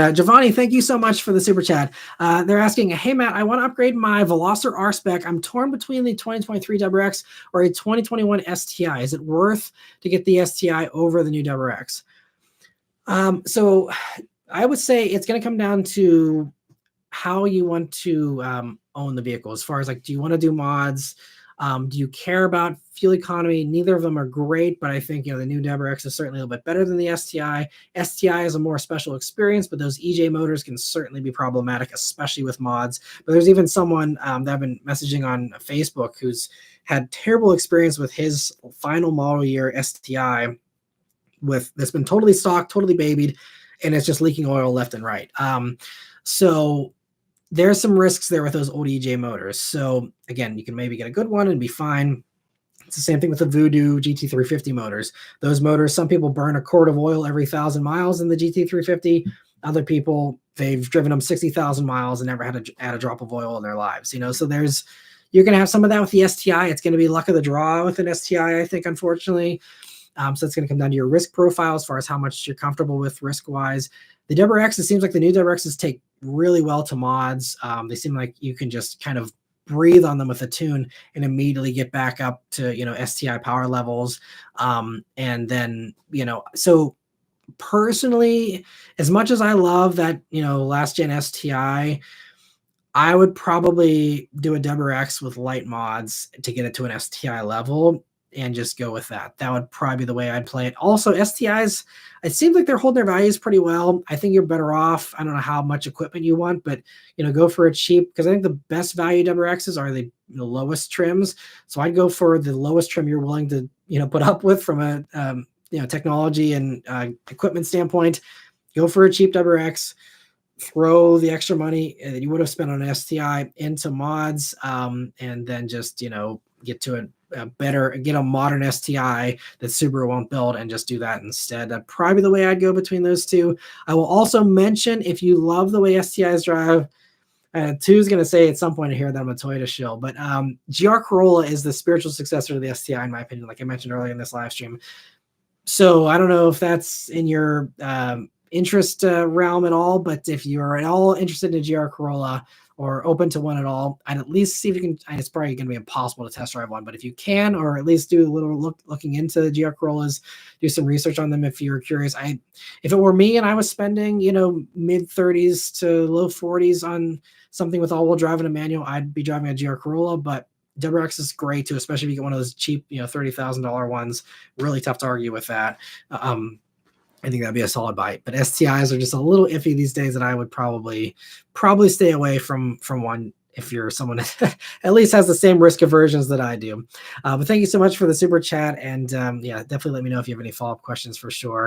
Giovanni, thank you so much for the super chat. They're asking, hey, Matt, I want to upgrade my Veloster R-Spec. I'm torn between the 2023 WRX or a 2021 STI. Is it worth to get the STI over the new WRX? So I would say it's going to come down to how you want to own the vehicle. As far as like, do you want to do mods? Do you care about fuel economy? Neither of them are great, but I think the new WRX is certainly a little bit better than the STI. STI is a more special experience, but those EJ motors can certainly be problematic, especially with mods. But there's even someone that I've been messaging on Facebook who's had terrible experience with his final model year STI that's been totally stocked, totally babied, and it's just leaking oil left and right. So there's some risks there with those old EJ motors. So again, you can maybe get a good one and be fine. It's the same thing with the Voodoo GT350 motors. Those motors, some people burn a quart of oil every 1,000 miles in the GT350. Other people, they've driven them 60,000 miles and never had to add a drop of oil in their lives. So you're going to have some of that with the STI. It's going to be luck of the draw with an STI, I think, unfortunately. So it's going to come down to your risk profile as far as how much you're comfortable with risk-wise. The WRX, it seems like the new WRXs take really well to mods. They seem like you can just kind of breathe on them with a tune and immediately get back up to, STI power levels. And then, so personally, as much as I love that, last gen STI, I would probably do a WRX with light mods to get it to an STI level and just go with that. That would probably be the way I'd play it. Also, STIs, it seems like they're holding their values pretty well. I think you're better off. I don't know how much equipment you want, but go for a cheap, because I think the best value WRXs are the lowest trims. So I'd go for the lowest trim you're willing to put up with from a technology and equipment standpoint. Go for a cheap WRX. Throw the extra money that you would have spent on an STI into mods, and then just get to get a modern STI that Subaru won't build and just do that instead. That'd probably be the way I'd go between those two. I will also mention, if you love the way STIs drive, Two's going to say at some point here that I'm a Toyota shill, but GR Corolla is the spiritual successor to the STI, in my opinion, like I mentioned earlier in this live stream. So I don't know if that's in your interest realm at all, but if you're at all interested in a GR Corolla or open to one at all, I'd at least see if you can. And it's probably going to be impossible to test drive one, but if you can, or at least do a little looking into the GR Corollas, do some research on them if you're curious. If it were me and I was spending mid 30s to low 40s on something with all-wheel drive and a manual, I'd be driving a GR Corolla. But WRX is great too, especially if you get one of those cheap $30,000 ones. Really tough to argue with that. I think that'd be a solid buy. But STIs are just a little iffy these days, that I would probably stay away from one if you're someone that at least has the same risk aversions that I do. But thank you so much for the super chat, and definitely let me know if you have any follow-up questions for sure.